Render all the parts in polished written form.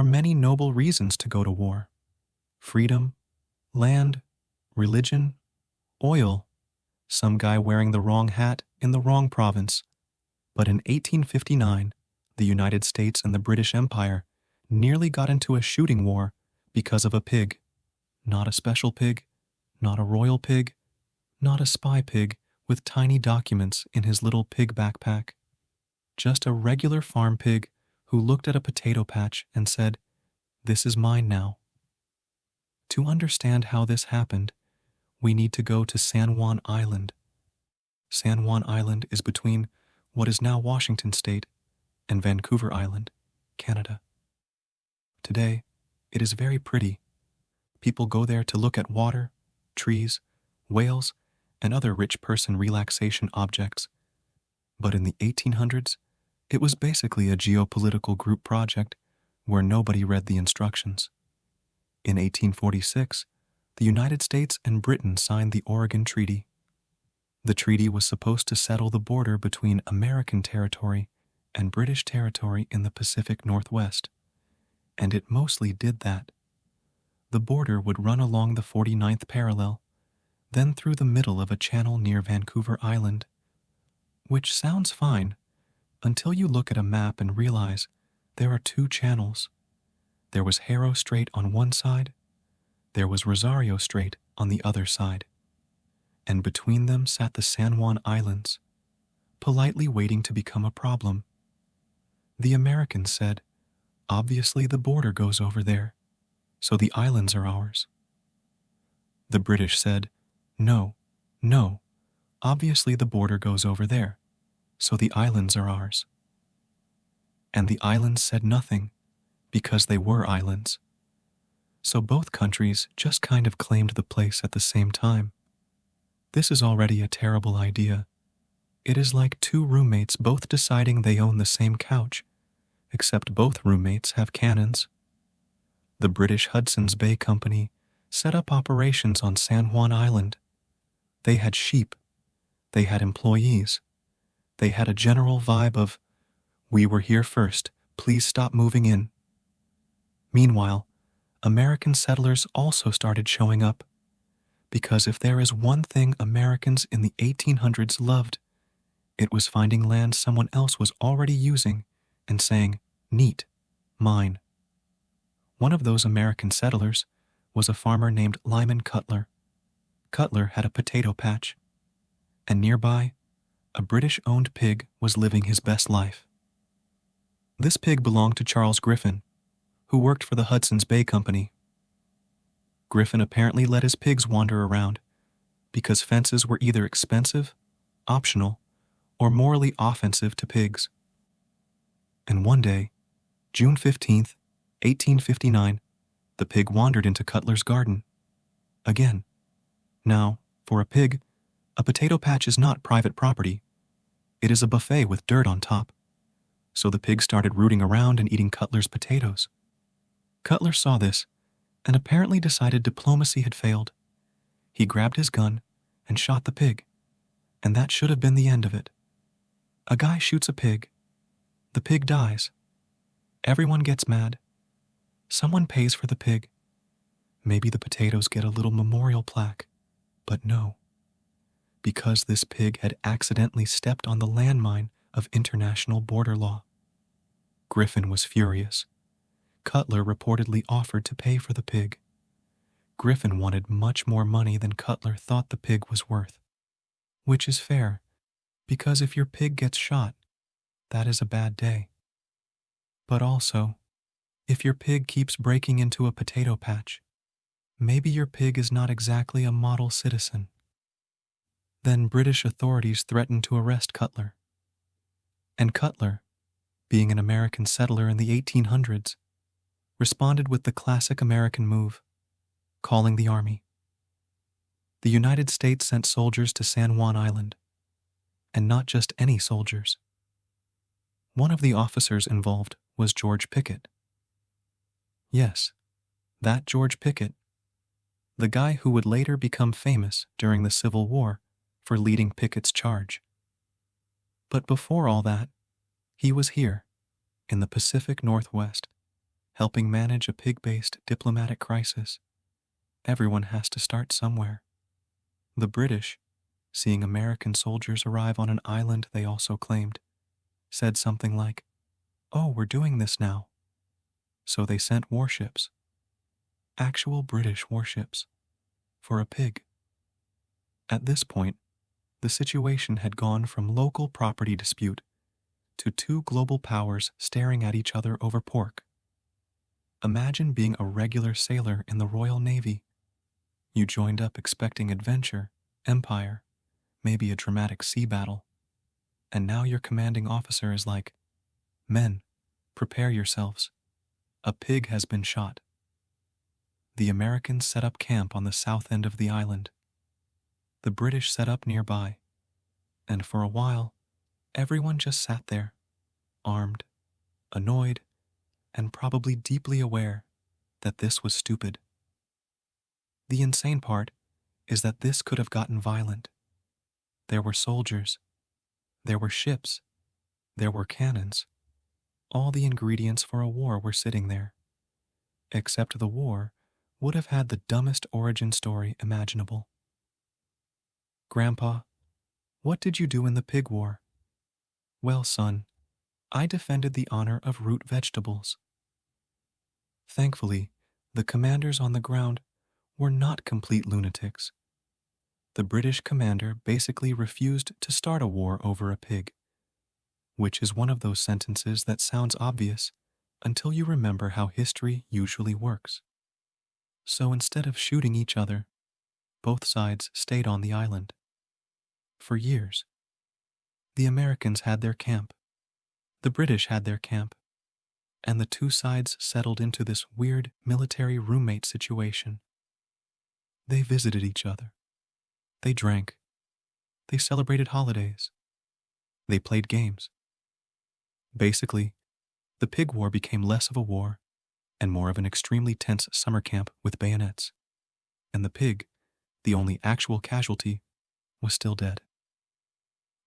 are many noble reasons to go to war: freedom, land, religion, oil, some guy wearing the wrong hat in the wrong province. But in 1859, the United States and the British Empire nearly got into a shooting war because of a pig. Not a special pig, not a royal pig, not a spy pig with tiny documents in his little pig backpack. Just a regular farm pig who looked at a potato patch and said, "This is mine now." To understand how this happened, we need to go to San Juan Island. San Juan Island is between what is now Washington State and Vancouver Island, Canada. Today, it is very pretty. People go there to look at water, trees, whales, and other rich person relaxation objects. But in the 1800s, it was basically a geopolitical group project where nobody read the instructions. In 1846, the United States and Britain signed the Oregon Treaty. The treaty was supposed to settle the border between American territory and British territory in the Pacific Northwest, and it mostly did that. The border would run along the 49th parallel, then through the middle of a channel near Vancouver Island, which sounds fine until you look at a map and realize there are two channels. There was Haro Strait on one side, there was Rosario Strait on the other side, and between them sat the San Juan Islands, politely waiting to become a problem. The Americans said, "Obviously the border goes over there, so the islands are ours." The British said, "No, no, obviously the border goes over there, so the islands are ours." And the islands said nothing, because they were islands. So both countries just kind of claimed the place at the same time. This is already a terrible idea. It is like two roommates both deciding they own the same couch, except both roommates have cannons. The British Hudson's Bay Company set up operations on San Juan Island. They had sheep. They had employees. They had a general vibe of, "We were here first, please stop moving in." Meanwhile, American settlers also started showing up, because if there is one thing Americans in the 1800s loved, it was finding land someone else was already using and saying, "Neat, mine." One of those American settlers was a farmer named Lyman Cutler. Cutler had a potato patch, and nearby, a British-owned pig was living his best life. This pig belonged to Charles Griffin, who worked for the Hudson's Bay Company. Griffin apparently let his pigs wander around because fences were either expensive, optional, or morally offensive to pigs. And one day, June 15th, 1859, the pig wandered into Cutler's garden. Again. Now, for a pig, a potato patch is not private property. It is a buffet with dirt on top. So the pig started rooting around and eating Cutler's potatoes. Cutler saw this and apparently decided diplomacy had failed. He grabbed his gun and shot the pig, and that should have been the end of it. A guy shoots a pig. The pig dies. Everyone gets mad. Someone pays for the pig. Maybe the potatoes get a little memorial plaque, but no. Because this pig had accidentally stepped on the landmine of international border law. Griffin was furious. Cutler reportedly offered to pay for the pig. Griffin wanted much more money than Cutler thought the pig was worth. Which is fair, because if your pig gets shot, that is a bad day. But also, if your pig keeps breaking into a potato patch, maybe your pig is not exactly a model citizen. Then British authorities threatened to arrest Cutler. And Cutler, being an American settler in the 1800s, responded with the classic American move, calling the army. The United States sent soldiers to San Juan Island, and not just any soldiers. One of the officers involved was George Pickett. Yes, that George Pickett, the guy who would later become famous during the Civil War for leading Pickett's charge. But before all that, he was here, in the Pacific Northwest, helping manage a pig-based diplomatic crisis. Everyone has to start somewhere. The British, seeing American soldiers arrive on an island they also claimed, said something like, "Oh, we're doing this now." So they sent warships, actual British warships, for a pig. At this point, the situation had gone from local property dispute to two global powers staring at each other over pork. Imagine being a regular sailor in the Royal Navy. You joined up expecting adventure, empire, maybe a dramatic sea battle, and now your commanding officer is like, "Men, prepare yourselves. A pig has been shot." The Americans set up camp on the south end of the island. The British set up nearby, and for a while, everyone just sat there, armed, annoyed, and probably deeply aware that this was stupid. The insane part is that this could have gotten violent. There were soldiers, there were ships, there were cannons. All the ingredients for a war were sitting there, except the war would have had the dumbest origin story imaginable. "Grandpa, what did you do in the pig war?" "Well, son, I defended the honor of root vegetables." Thankfully, the commanders on the ground were not complete lunatics. The British commander basically refused to start a war over a pig, which is one of those sentences that sounds obvious until you remember how history usually works. So instead of shooting each other, both sides stayed on the island. For years, the Americans had their camp, the British had their camp, and the two sides settled into this weird military roommate situation. They visited each other. They drank. They celebrated holidays. They played games. Basically, the pig war became less of a war and more of an extremely tense summer camp with bayonets. And the pig, the only actual casualty, was still dead.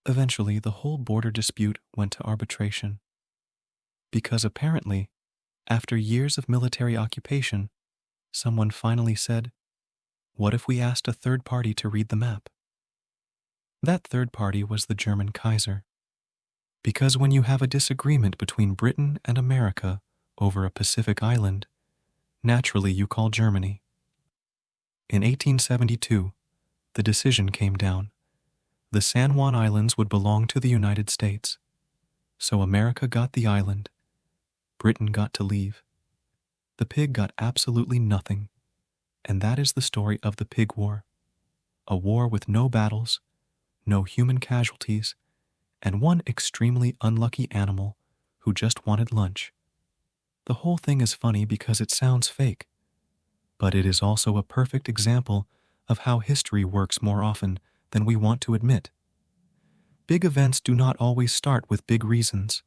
Eventually, the whole border dispute went to arbitration. Because apparently, after years of military occupation, someone finally said, "What if we asked a third party to read the map?" That third party was the German Kaiser. Because when you have a disagreement between Britain and America over a Pacific island, naturally you call Germany. In 1872, the decision came down. The San Juan Islands would belong to the United States. So America got the island. Britain got to leave. The pig got absolutely nothing. And that is the story of the pig war. A war with no battles, no human casualties, and one extremely unlucky animal who just wanted lunch. The whole thing is funny because it sounds fake, but it is also a perfect example of how history works more often than we want to admit. Big events do not always start with big reasons.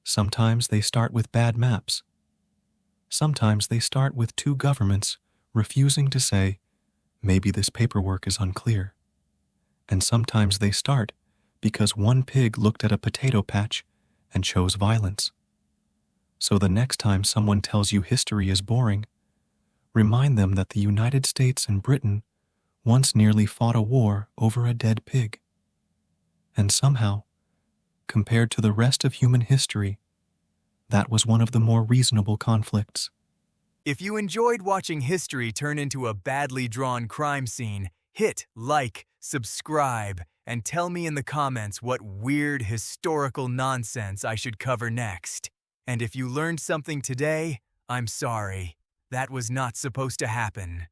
Sometimes they start with bad maps. Sometimes they start with two governments refusing to say, "Maybe this paperwork is unclear." And sometimes they start because one pig looked at a potato patch and chose violence. So the next time someone tells you history is boring, remind them that the United States and Britain once nearly fought a war over a dead pig. And somehow, compared to the rest of human history, that was one of the more reasonable conflicts. If you enjoyed watching history turn into a badly drawn crime scene, hit like, subscribe, and tell me in the comments what weird historical nonsense I should cover next. And if you learned something today, I'm sorry. That was not supposed to happen.